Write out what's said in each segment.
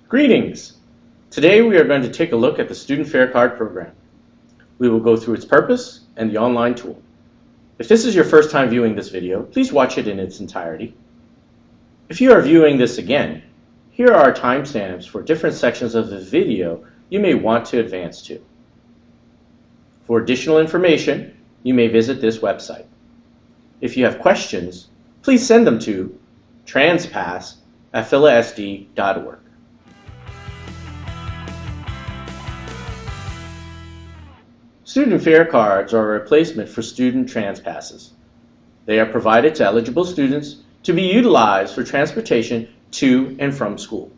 Greetings! Today we are going to take a look at the Student Fare Card program. We will go through its purpose and the online tool. If this is your first time viewing this video, please watch it in its entirety. If you are viewing this again, here are timestamps for different sections of the video you may want to advance to. For additional information, you may visit this website. If you have questions, please send them to transpass@philasd.org. Student fare cards are a replacement for student transpasses. They are provided to eligible students to be utilized for transportation to and from school.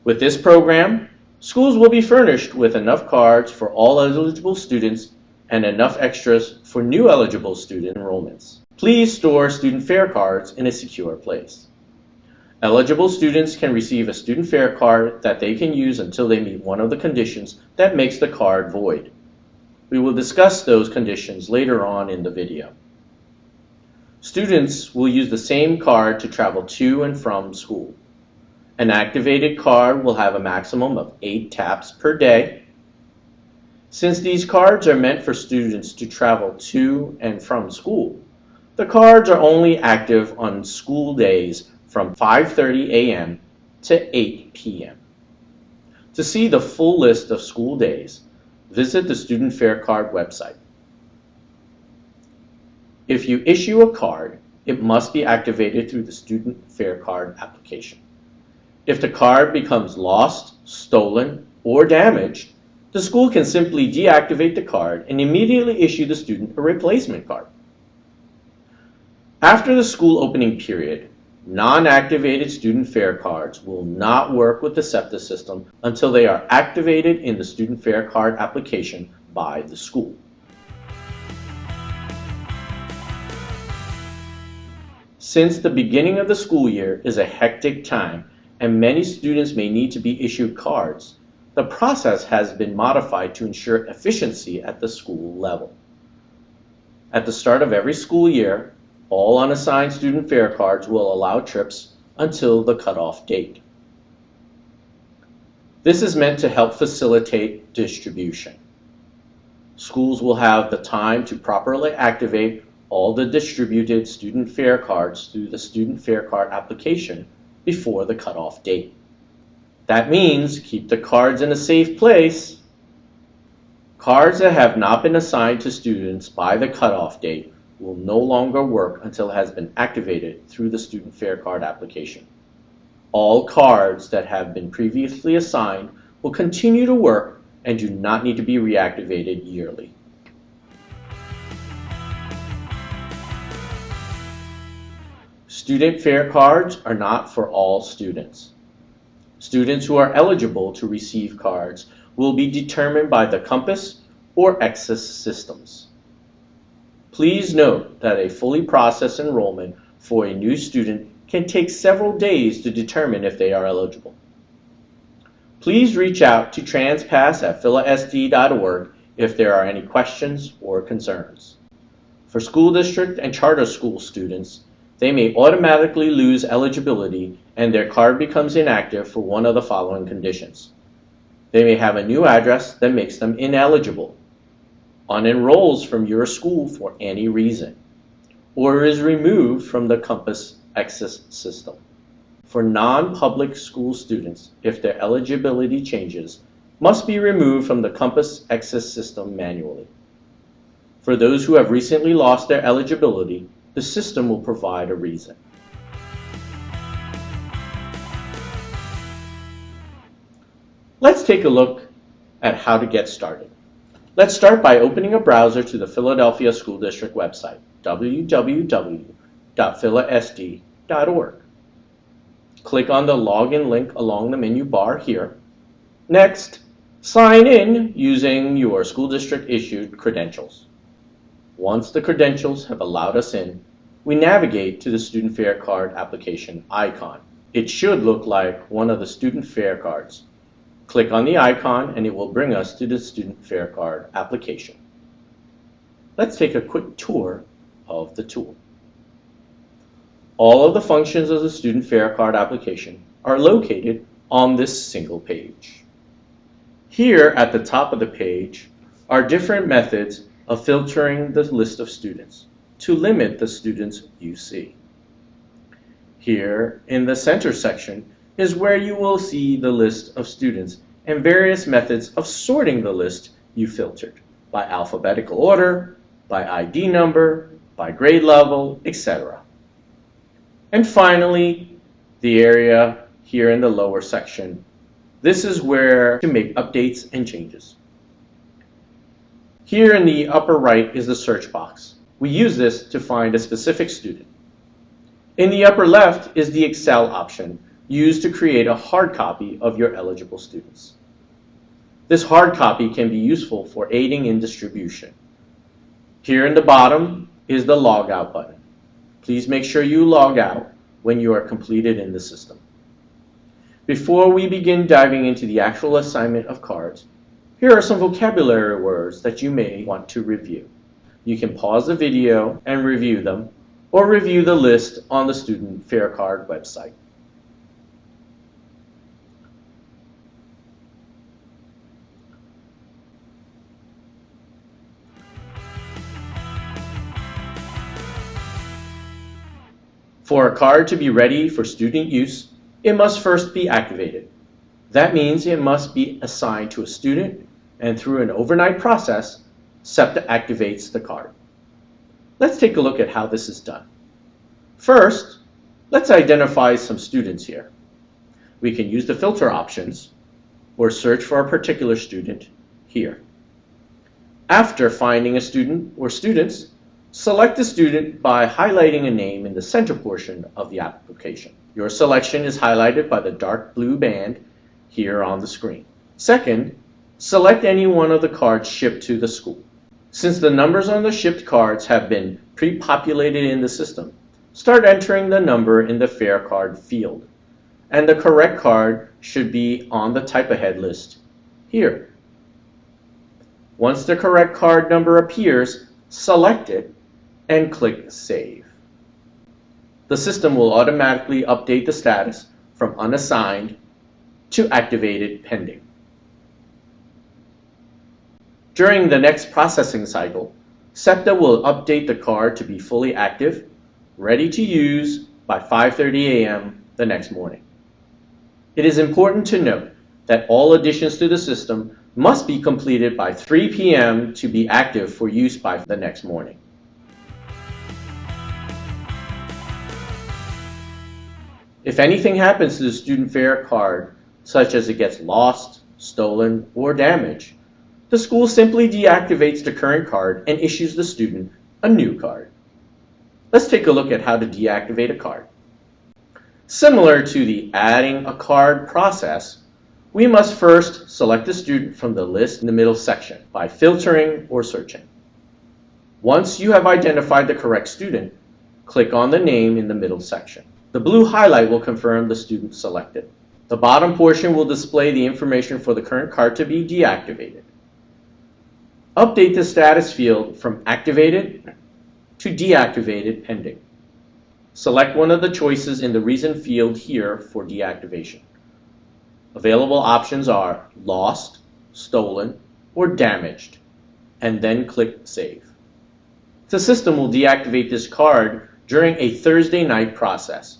With this program, schools will be furnished with enough cards for all eligible students and enough extras for new eligible student enrollments. Please store student fare cards in a secure place. Eligible students can receive a student fare card that they can use until they meet one of the conditions that makes the card void. We will discuss those conditions later on in the video. Students will use the same card to travel to and from school. An activated card will have a maximum of 8 taps per day. Since these cards are meant for students to travel to and from school, the cards are only active on school days from 5:30 a.m. to 8 p.m. To see the full list of school days, visit the Student Fare Card website. If you issue a card, it must be activated through the Student Fare Card application. If the card becomes lost, stolen, or damaged, the school can simply deactivate the card and immediately issue the student a replacement card. After the school opening period, non-activated student fare cards will not work with the SEPTA system until they are activated in the Student Fare Card application by the school. Since the beginning of the school year is a hectic time and many students may need to be issued cards, the process has been modified to ensure efficiency at the school level. At the start of every school year, all unassigned student fare cards will allow trips until the cutoff date. This is meant to help facilitate distribution. Schools will have the time to properly activate all the distributed student fare cards through the Student Fare Card application before the cutoff date. That means keep the cards in a safe place. Cards that have not been assigned to students by the cutoff date will no longer work until it has been activated through the Student Fare Card application. All cards that have been previously assigned will continue to work and do not need to be reactivated yearly. Student fare cards are not for all students. Students who are eligible to receive cards will be determined by the Compass or Access systems. Please note that a fully processed enrollment for a new student can take several days to determine if they are eligible. Please reach out to transpass@philasd.org if there are any questions or concerns. For school district and charter school students, they may automatically lose eligibility and their card becomes inactive for one of the following conditions. They may have a new address that makes them ineligible, unenrolls from your school for any reason, or is removed from the Compass Access system. For non-public school students, if their eligibility changes, must be removed from the Compass Access system manually. For those who have recently lost their eligibility, the system will provide a reason. Let's take a look at how to get started. Let's start by opening a browser to the Philadelphia School District website, www.philasd.org. Click on the login link along the menu bar here. Next, sign in using your school district issued credentials. Once the credentials have allowed us in, we navigate to the Student Fare Card application icon. It should look like one of the student fare cards. Click on the icon and it will bring us to the Student Fare Card application. Let's take a quick tour of the tool. All of the functions of the Student Fare Card application are located on this single page. Here at the top of the page are different methods of filtering the list of students to limit the students you see. Here in the center section is where you will see the list of students and various methods of sorting the list you filtered by alphabetical order, by ID number, by grade level, etc. And finally, the area here in the lower section. This is where to make updates and changes. Here in the upper right is the search box. We use this to find a specific student. In the upper left is the Excel option used to create a hard copy of your eligible students. This hard copy can be useful for aiding in distribution. Here in the bottom is the log out button. Please make sure you log out when you are completed in the system. Before we begin diving into the actual assignment of cards, here are some vocabulary words that you may want to review. You can pause the video and review them, or review the list on the Student Fare Card website. For a card to be ready for student use, it must first be activated. That means it must be assigned to a student, and through an overnight process, SEPTA activates the card. Let's take a look at how this is done. First, let's identify some students here. We can use the filter options or search for a particular student here. After finding a student or students, select the student by highlighting a name in the center portion of the application. Your selection is highlighted by the dark blue band here on the screen. Second, select any one of the cards shipped to the school. Since the numbers on the shipped cards have been pre-populated in the system, start entering the number in the fare card field, and the correct card should be on the type ahead list here. Once the correct card number appears, select it and click Save. The system will automatically update the status from unassigned to activated pending. During the next processing cycle, SEPTA will update the card to be fully active, ready to use by 5:30 a.m. the next morning. It is important to note that all additions to the system must be completed by 3 p.m. to be active for use by the next morning. If anything happens to the student fare card, such as it gets lost, stolen, or damaged, the school simply deactivates the current card and issues the student a new card. Let's take a look at how to deactivate a card. Similar to the adding a card process, we must first select the student from the list in the middle section by filtering or searching. Once you have identified the correct student, click on the name in the middle section. The blue highlight will confirm the student selected. The bottom portion will display the information for the current card to be deactivated. Update the status field from activated to deactivated pending. Select one of the choices in the reason field here for deactivation. Available options are lost, stolen, or damaged, and then click Save. The system will deactivate this card during a Thursday night process,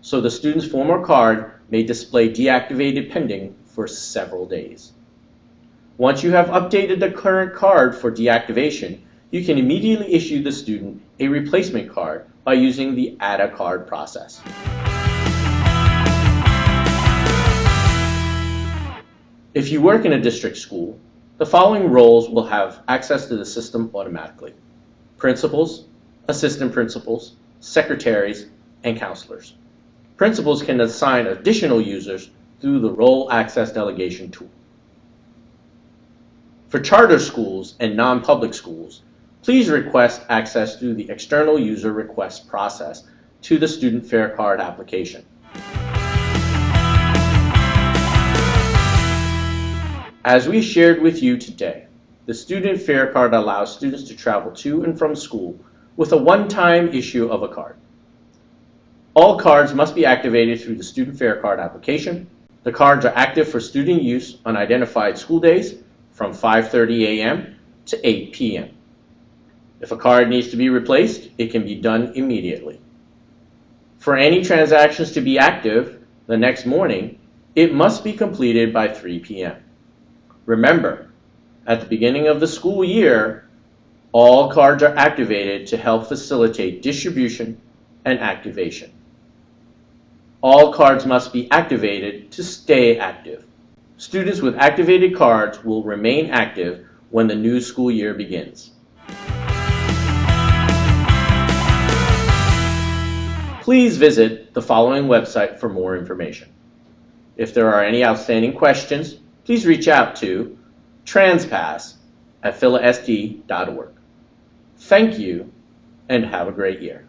so the student's former card may display deactivated pending for several days. Once you have updated the current card for deactivation, you can immediately issue the student a replacement card by using the Add a Card process. If you work in a district school, the following roles will have access to the system automatically: principals, assistant principals, secretaries, and counselors. Principals can assign additional users through the Role Access Delegation tool. For charter schools and non-public schools, please request access through the External User Request process to the Student Fare Card application. As we shared with you today, the Student Fare Card allows students to travel to and from school with a one-time issue of a card. All cards must be activated through the Student Fare Card application, The cards are active for student use on identified school days from 5:30 a.m. to 8 p.m. If a card needs to be replaced, it can be done immediately. For any transactions to be active the next morning, it must be completed by 3 p.m. Remember, at the beginning of the school year, all cards are activated to help facilitate distribution and activation. All cards must be activated to stay active. Students with activated cards will remain active when the new school year begins. Please visit the following website for more information. If there are any outstanding questions, please reach out to transpass@philasd.org. Thank you, and have a great year.